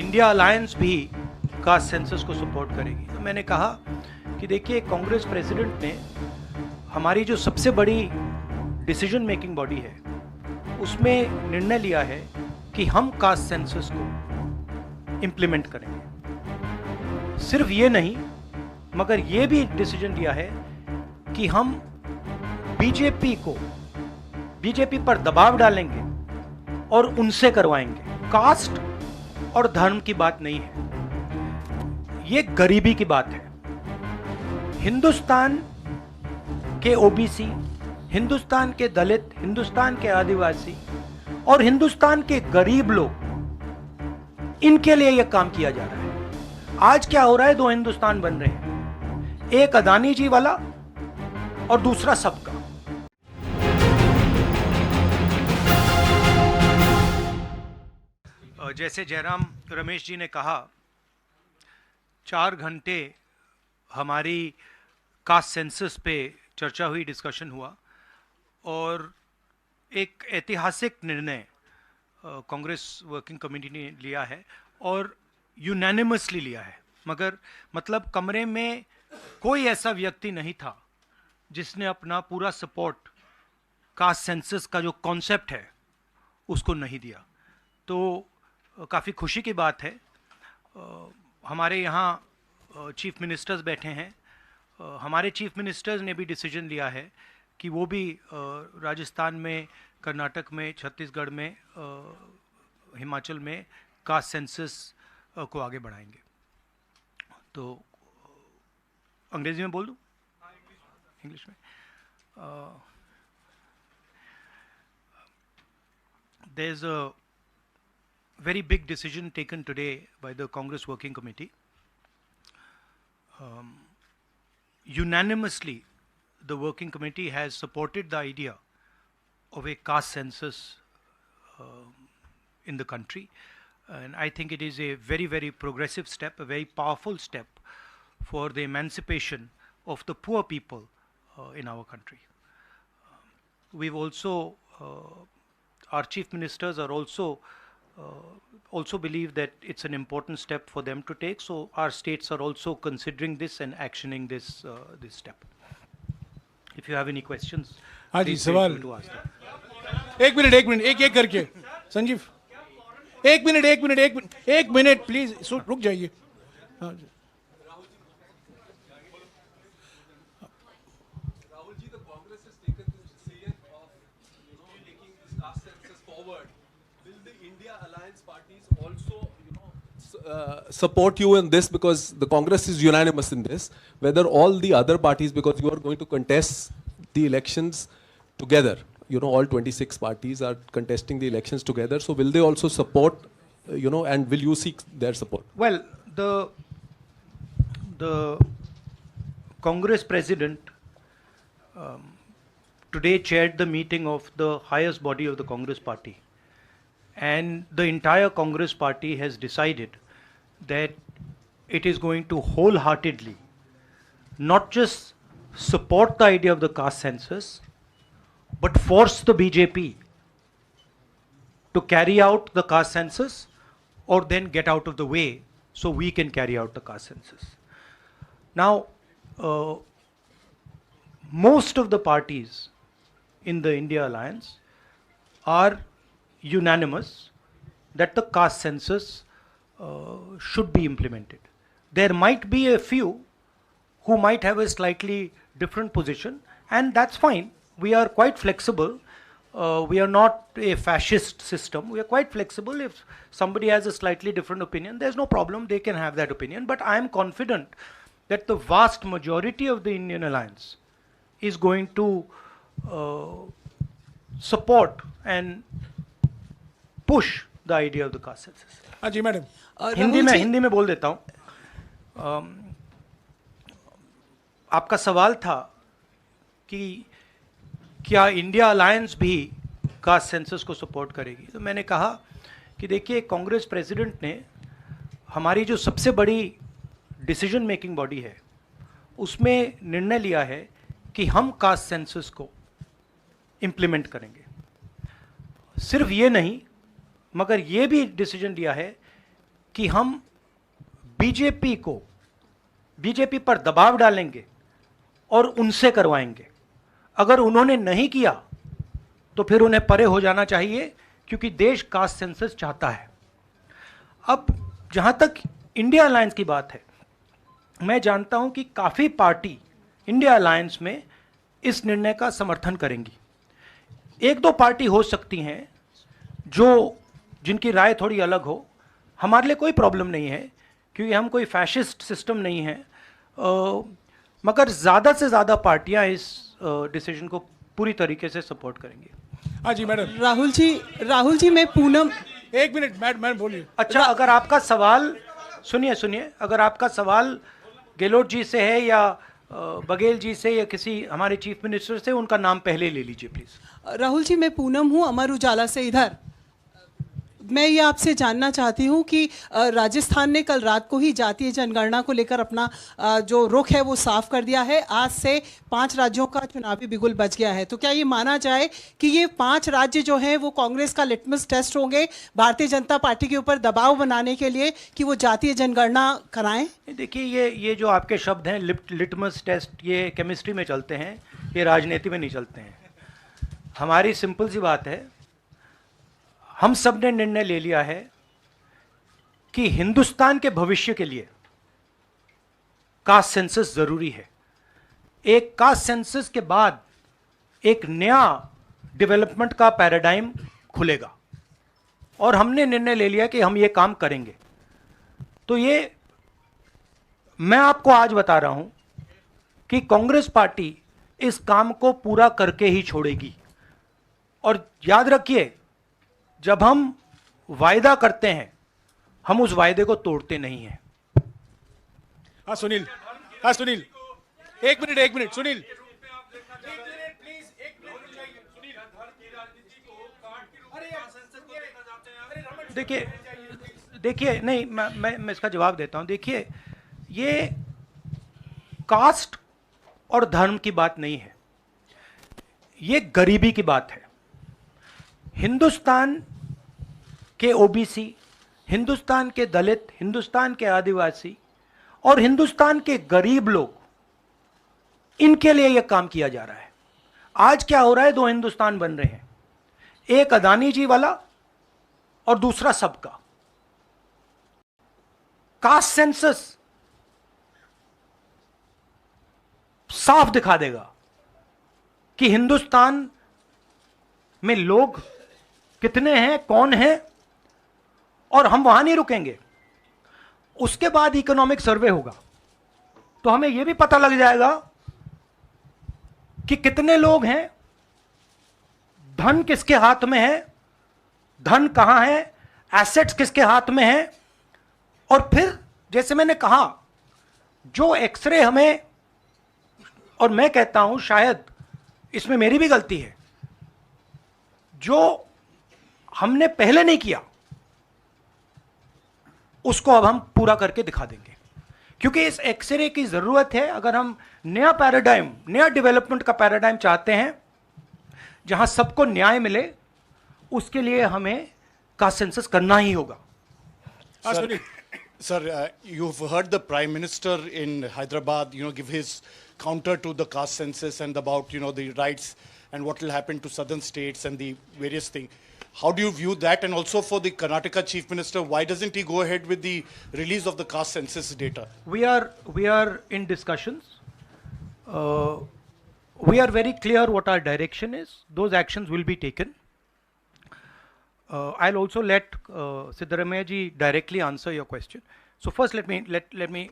India alliance भी caste census को support करेगी। तो मैंने कहा कि देखिए, कांग्रेस प्रेसिडेंट ने हमारी जो सबसे बड़ी डिसीजन मेकिंग बॉडी है उसमें निर्णय लिया है कि हम कास्ट सेंसस को इम्प्लीमेंट करेंगे। सिर्फ ये नहीं, मगर ये भी डिसीजन लिया है कि हम बीजेपी पर दबाव डालेंगे और उनसे करवाएंगे। कास्ट और धर्म की बात नहीं है, ये गरीबी की बात है। हिंदुस्तान के ओबीसी, हिंदुस्तान के दलित, हिंदुस्तान के आदिवासी और हिंदुस्तान के गरीब लोग, इनके लिए यह काम किया जा रहा है। आज क्या हो रहा है, दो हिंदुस्तान बन रहे हैं, एक अदानी जी वाला और दूसरा सबका। जैसे जयराम रमेश जी ने कहा, 4 घंटे हमारी कास्ट सेंसस पे चर्चा हुई, डिस्कशन हुआ और एक ऐतिहासिक निर्णय कांग्रेस वर्किंग कमेटी ने लिया है और यूनानिमसली लिया है। मगर मतलब कमरे में कोई ऐसा व्यक्ति नहीं था जिसने अपना पूरा सपोर्ट कास्ट सेंसस का जो कॉन्सेप्ट है उसको नहीं दिया। तो काफ़ी खुशी की बात है। हमारे यहाँ चीफ मिनिस्टर्स बैठे हैं। हमारे चीफ मिनिस्टर्स ने भी डिसीजन लिया है कि वो भी राजस्थान में, कर्नाटक में, छत्तीसगढ़ में, हिमाचल में कास्ट सेंसस को आगे बढ़ाएंगे। तो अंग्रेजी में बोल दूँ? इंग्लिश में। There's a very big decision taken today by the Congress Working Committee. Unanimously, the Working Committee has supported the idea of a caste census in the country. And I think it is a very, very progressive step, a very powerful step for the emancipation of the poor people in our country. We've also, our chief ministers are also believe that it's an important step for them to take. So our states are also considering this and actioning this this step. If you have any questions, please feel free to ask them. एक minute एक करके संजीव, एक minute please रुक जाइए। Rahul ji, the Congress has taken this decision of, taking this caste census forward. Will the India Alliance parties also, support you in this, because the Congress is unanimous in this? Whether all the other parties, because you are going to contest the elections together, all 26 parties are contesting the elections together. So will they also support, and will you seek their support? Well, the Congress president today chaired the meeting of the highest body of the Congress party, and the entire Congress party has decided that it is going to wholeheartedly not just support the idea of the caste census, but force the BJP to carry out the caste census or then get out of the way so we can carry out the caste census. Now, most of the parties in the India Alliance are unanimous that the caste census should be implemented. There might be a few who might have a slightly different position, and that's fine. We are quite flexible. We are not a fascist system. We are quite flexible. If somebody has a slightly different opinion, there's no problem. They can have that opinion. But I am confident that the vast majority of the Indian Alliance is going to support and push the idea of the caste census. हाँ जी madam. Hindi में बोल देता हूँ। आपका सवाल था कि क्या इंडिया अलायंस भी कास्ट सेंसस को सपोर्ट करेगी। तो मैंने कहा कि देखिए, कांग्रेस प्रेसिडेंट ने हमारी जो सबसे बड़ी डिसीजन मेकिंग बॉडी है उसमें निर्णय लिया है कि हम कास्ट सेंसस को इम्प्लीमेंट करेंगे। सिर्फ ये नहीं, मगर ये भी डिसीजन लिया है कि हम बीजेपी पर दबाव डालेंगे और उनसे करवाएंगे। अगर उन्होंने नहीं किया तो फिर उन्हें परे हो जाना चाहिए, क्योंकि देश कास्ट सेंसस चाहता है। अब जहां तक इंडिया अलायंस की बात है, मैं जानता हूं कि काफी पार्टी इंडिया अलायंस में इस निर्णय का समर्थन करेंगी। एक दो पार्टी हो सकती हैं जिनकी राय थोड़ी अलग हो। हमारे लिए कोई प्रॉब्लम नहीं है, क्योंकि हम कोई फैशिस्ट सिस्टम नहीं है। मगर ज़्यादा से ज़्यादा पार्टियां इस डिसीजन को पूरी तरीके से सपोर्ट करेंगी। हाँ जी मैडम। राहुल जी मैं पूनम, एक मिनट मैडम बोलिए। अच्छा, अगर आपका सवाल सुनिए, अगर आपका सवाल गहलोत जी से है या बघेल जी से या किसी हमारे चीफ मिनिस्टर से, उनका नाम पहले ले लीजिए प्लीज। राहुल जी मैं पूनम हूँ, अमर उजाला से। इधर मैं ये आपसे जानना चाहती हूँ कि राजस्थान ने कल रात को ही जातीय जनगणना को लेकर अपना जो रुख है वो साफ कर दिया है। आज से 5 राज्यों का चुनावी बिगुल बच गया है। तो क्या ये माना जाए कि ये 5 राज्य जो हैं वो कांग्रेस का लिटमस टेस्ट होंगे भारतीय जनता पार्टी के ऊपर दबाव बनाने के लिए कि वो जातीय जनगणना कराएं? देखिए, ये जो आपके शब्द हैं लिटमस टेस्ट, ये केमिस्ट्री में चलते हैं, ये राजनीति में नहीं चलते हैं। हमारी सिंपल सी बात है, हम सब ने निर्णय ले लिया है कि हिंदुस्तान के भविष्य के लिए कास्ट सेंसस जरूरी है। एक कास्ट सेंसस के बाद एक नया डेवलपमेंट का पैराडाइम खुलेगा, और हमने निर्णय ले लिया कि हम ये काम करेंगे। तो ये मैं आपको आज बता रहा हूं कि कांग्रेस पार्टी इस काम को पूरा करके ही छोड़ेगी। और याद रखिए, जब हम वायदा करते हैं, हम उस वायदे को तोड़ते नहीं हैं। हाँ सुनील, एक मिनट सुनील। देखिए नहीं, मैं इसका जवाब देता हूं। देखिए, ये कास्ट और धर्म की बात नहीं है, ये गरीबी की बात है। हिंदुस्तान के ओबीसी, हिंदुस्तान के दलित, हिंदुस्तान के आदिवासी और हिंदुस्तान के गरीब लोग, इनके लिए यह काम किया जा रहा है। आज क्या हो रहा है, 2 हिंदुस्तान बन रहे हैं, एक अदानी जी वाला और दूसरा सबका। कास्ट सेंसस साफ दिखा देगा कि हिंदुस्तान में लोग कितने हैं, कौन है, और हम वहां नहीं रुकेंगे। उसके बाद इकोनॉमिक सर्वे होगा, तो हमें यह भी पता लग जाएगा कि कितने लोग हैं, धन किसके हाथ में है, धन कहां है, एसेट्स किसके हाथ में है। और फिर जैसे मैंने कहा, जो एक्सरे हमें, और मैं कहता हूं शायद इसमें मेरी भी गलती है, जो हमने पहले नहीं किया उसको अब हम पूरा करके दिखा देंगे, क्योंकि इस एक्सरे की जरूरत है। अगर हम नया पैराडाइम, नया डेवलपमेंट का पैराडाइम चाहते हैं जहां सबको न्याय मिले, उसके लिए हमें कास्ट सेंसस करना ही होगा। Sir, you've heard the Prime Minister in Hyderabad, give his counter to the caste census and about, the rights and what will happen to southern states and the various things. How do you view that? And also for the Karnataka Chief Minister, why doesn't he go ahead with the release of the caste census data? We are in discussions. We are very clear what our direction is. Those actions will be taken. I'll also let Siddaramaiah ji directly answer your question. So first, let me